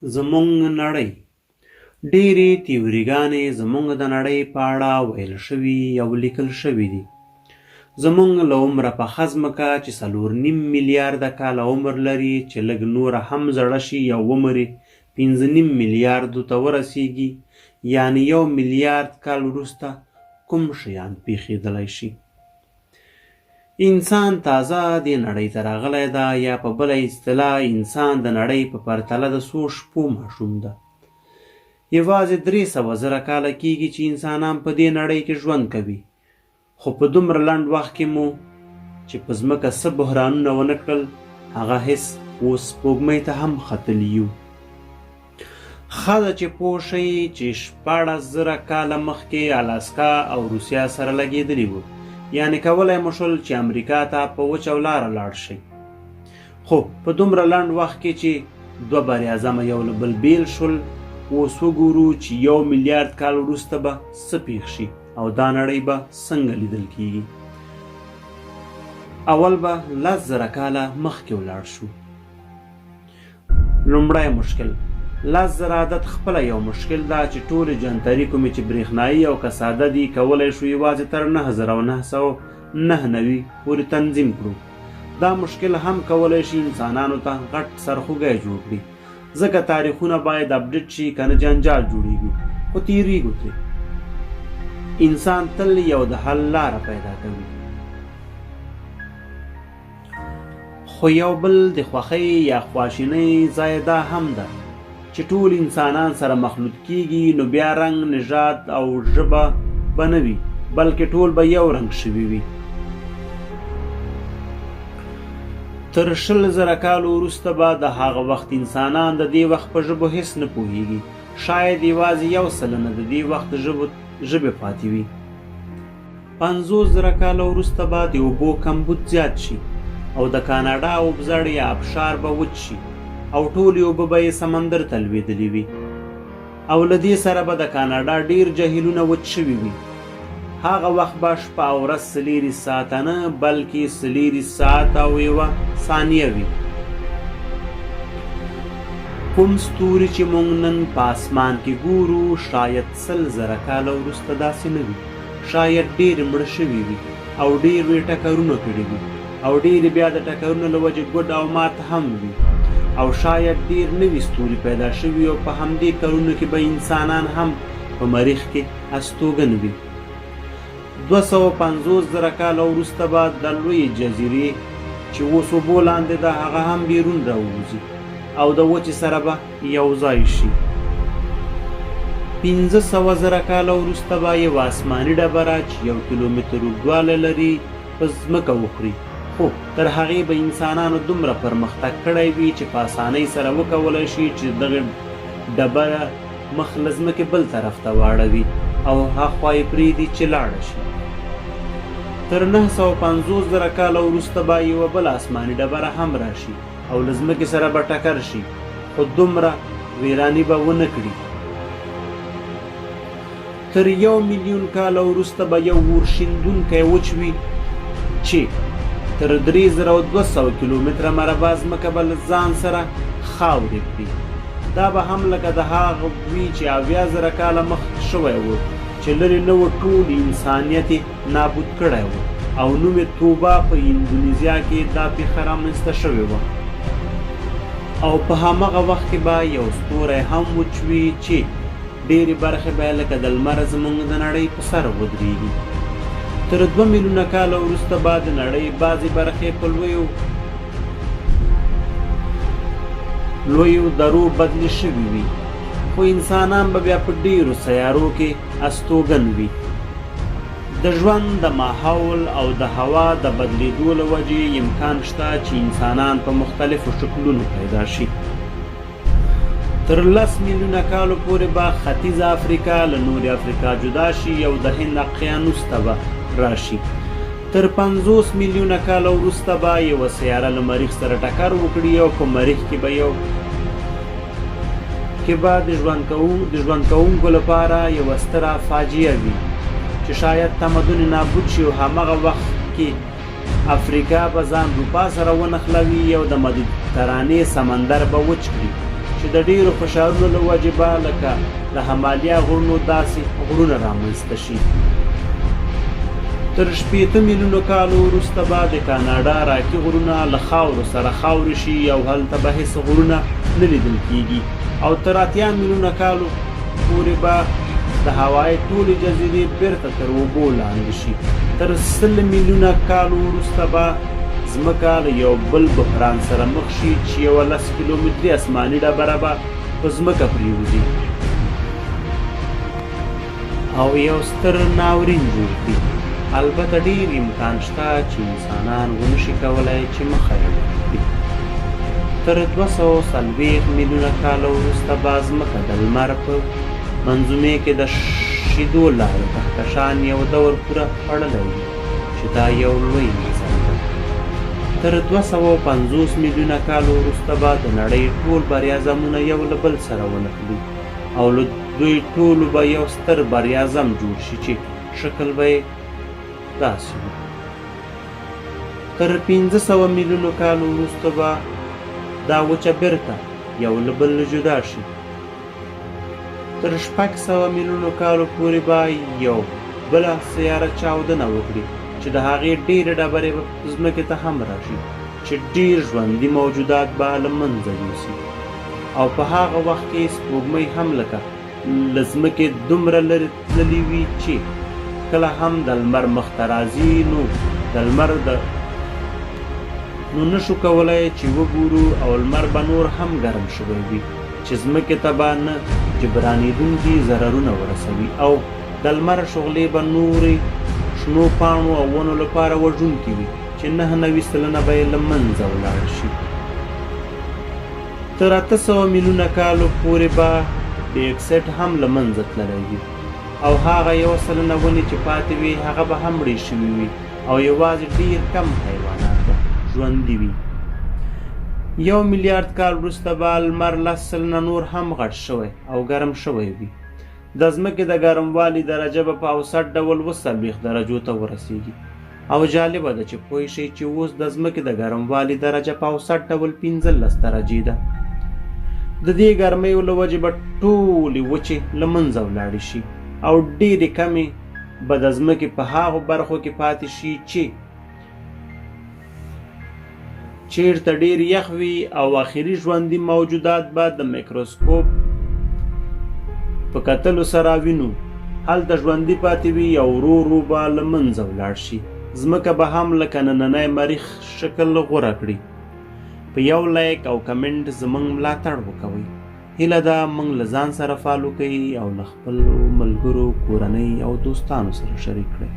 زموږ نړۍ ډېرې تیوريګانې زموږ د نړۍ په اړه ویل شوي او لیکل شوي دي. زموږ له عمره پخه ځمکه چې 4.5 میلیارده کاله عمر لري، چې لږ نوره هم زړه شي او ومري 5.5 میلیاردو ته ورسیږي، یعنې 1 میلیارد کال وروسته کوم شیان پیښیدلی شي. انسان تازه دې نړۍ ته راغلی ده، یا په بله اصطلاح انسان د نړۍ په پرتله د څو شپو ماشوم ده. یوازې 300 زره کاله کیږي چې انسانان په دې نړۍ کې ژوند کوي، خو په دومره لنډ وخت کې مو چې په ځمکه څه بحرانونه ونه کړل، هغه هېڅ اوس سپوږمۍ ته هم ختلي یو. ښه ده چې پوه شئ چې 14 زره کاله مخکې الاسکا او روسیه سره لګېدلي وو، یعنې کولی مو شول چې امریکا ته په وچه لاره لاړ شئ. خو په دومره لنډ وخت کې چې 2 براعظمه یو له بل بیل شول، اوس وګورو چې 1 میلیارد کال وروسته به څه پیښ شي او دا نړۍ به څنګه لیدل کیږي. اول به 10 زره کاله مخکې ولاړ شو. لومړی مشکل 10 زره عدد خپله یو مشکل ده چې ټولې جنتري کومې چې برېښنایي او که ساده دي کولی شو یوازې تر 9999 پورې تنظیم کړو. دا مشکل هم کولی شي انسانانو ته غټ سرخوږی جوړ کړي، ځکه تاریخونه باید اپډیټ شي، که نه جنجال جوړیږي، خو تیریږو ترې. انسان تل یو د حل لاره پیدا کوي. خو یو بل د خوښۍ یا خواشینۍ ځای دا هم ده چې ټول انسانان سره مخلوط کیږي، نو بیا رنګ، نژاد او ژبه به نه وي، بلکې ټول به یو رنګ شوي وي. تر 20 زره کالو وروسته به د هغه وخت انسانان د دې وخت په ژبو هېڅ نه پوهیږي، شاید یوازې 1% د دې وخت ژبې پاتې وي. 50 زره کاله وروسته به د اوبو کمبود زیات شي او د کاناډا اوبزړ یا ابشار به وچ شي او ټولې اوبه به یې سمندر ته لوېدلې وي، او له دې سره به د کاناډا ډېر جهیلونه وچ شوي وي. هغه وخت به شپه او ورځ 4 ساعته نه بلکې 4 ساعت او 1 ثانیه وي. کوم ستوري چې موږ نن په اسمان کې ګورو شاید 100 زره کاله وروسته داسې نه وي، شاید ډېر مړه شوي وي او ډېر یې ټکرونه کړي وي، او ډېر بیا د ټکرونو له وجې ګډ او مات هم وي، او شاید ډېر نوي ستوري پیدا شوي او په همدې کلونو کې به انسانان هم په مریخ کې استوګن وي. 250 زره کاله وروسته به د لویې جزیرې چې اوس اوبو لاندې ده هغه هم بیرون راووځي او د وچې سره به یو ځای شي. 500 زره کاله وروسته به یو آسماني ډبره چې 1 کیلومتر اوږدوالی لري په ځمکه وخوري، خو تر هغې به انسانانو دومره پرمختګ کړی وي چې په اسانۍ سره وکولی شي چې دغه ډبره مخ له ځمکې بل طرف ته واړوي او هاخوا یې پرېږدي چې لاړه شي. تر 950 زره کاله وروسته به یوه بل آسماني ډبره هم راشي او له ځمکې سره به ټکر شي، خو دومره ویراني به ونه کړي. تر 1 میلیون کاله وروسته به یو اورشیندونکی وچ وي چې تر 3200 کیلومتره مربع ځمکه به له ځان سره خاورې کړي. دا به هم لکه د هغه وي چې 70 زره کاله مخکې شوی و چې لرې نه و ټول انسانیت یې نابود کړی و، او نوم یې توبه په اندونیزیا کې دا پېښه رامنځته شوې وه. او په همغه وخت کې به یو ستوری هم وچ وي چې ډېرې برخې به لکه د لمر زموږ د نړۍ په سر ودرېږي. تر 2 میلیونه کاله وروسته به د نړۍ بعضې برخې په لویو درو بدلې شوي وي، خو انسانان به بیا په ډېرو سیارو کې استوګن وي. د ژوند د ماحول او د هوا د بدلېدو له وجې امکان شته چې انسانان په مختلفو شکلونو پیدا شي. تر 10 میلیونه کالو پورې به ختیځه افریقا له نورې افریقا جدا شي او د هند اقیانوس ته به راشي. تر 50 میلیونه کاله وروسته به یوه سیاره له مریخ سره ټکر وکړي او په مریخ کې به د ژوند کوونکو لپاره یوه ستره فاجعه وي چې شاید تمدن نابود شي، او همغه وخت کې افریقا به ځان اروپا سره ونښلوي او د مدیترانې سمندر به وچ کړي چې چې د ډیرو فشارونو له وجې به لکه د همالیا غرونو داسې غرونه رامنځته شي. تر 8 میلیونو کالو وروسته به د کاناډا راکي غرونه له خاورو سره خاورې شي او هلته به هېڅ غرونه نه لیدل کیږي او تر 8 میلیونه کالو پورې به د هوایي ټولې جزیرې بیرته تر اوبو لاندې شي. تر 100 میلیونه کالو وروسته به ځمکه له یو بل بحران سره مخ شي چې 11 کیلومتري اسماني ډبره به په ځمکه پرېوځي او یو ستر ناورین جوړ کړي. البته ډېر امکان شته چې انسانان ونشي کولی چې مخه یې وکړي. تر 240 میلیونه کاله وروسته به ځمکه د لمر په منظومې کې د شیدو لارو کهکشان یو دور پوره خوړلی وي چې دا یو لوی نظر دی. تر 250 میلیونه کالو وروسته به د نړۍ ټول براعظمونه یو له بل سره ونښلي او له دوی ټولو به یو ستر براعظم جوړ شي چې شکل به یې داسې وي. تر 500 میلیونو کالو وروسته به دا وچه بیرته یو له بل جدا شي. تر 600 میلیونو کالو پورې به یو بله سیاره چاودنه وکړي چې د هغې ډېرې ډبرې به ځمکې ته هم راشي چې ډېر ژوندي موجودات به له منځه یوسي او په هغه وخت کې سپوږمۍ هم لکه له ځمکې دومره لرې تللې وي چې کله هم د لمر مخ ته راځي نو د لمر نو نشو کولی چې وګورو او لمر به نور هم ګرم شوی وي چې ځمکې ته به نه جبرانېدونکي ضررونه ورسوي او د لمر شغلې به نورې شنو پاڼو او ونو لپاره وژونکي وي چې 99 سلنه به یې له منځه ولاړ شي. تر 800 میلیونه کالو پورې به ډي اکسایډ هم له منځه تللی وي او هغه 1 سلنه ونې چې پاتې وي هغه به هم مړې شوي وي او یوازې ډېر کم حیوانات به ژوندي وي. 1 میلیارد کال وروسته به لمر 10 سلنه نور هم غټ شوی او ګرم شوی وي. د ځمکې د ګرموالي درجه به په اوسط ډول 40 درجو ته ورسیږي او جالبه ده چې پوه شئ چې اوس د ځمکې د ګرموالي درجه په اوسط ډول 15 درجې ده. د دې ګرمیو له وجې به ټولې وچې له منځه ولاړې شي او ډېرې کمې به د ځمکې په هغو برخو کې پاتې شي چې چیرته ډېر یخ وي او آخري ژوندي موجودات به د میکروسکوپ په کتلو سره وینو هلته ژوندي پاتې وي او ورو ورو به له منځه ولاړ شي. ځمکه به هم لکه نننی مریخ شکل غوره کړي. په یو لایک او کمنټ زموږ ملاتړ وکوئ. هیله ده موږ له ځان سره فالو کوئ او له خپلو ملګرو کورنۍ او دوستانو سره شریک کړئ.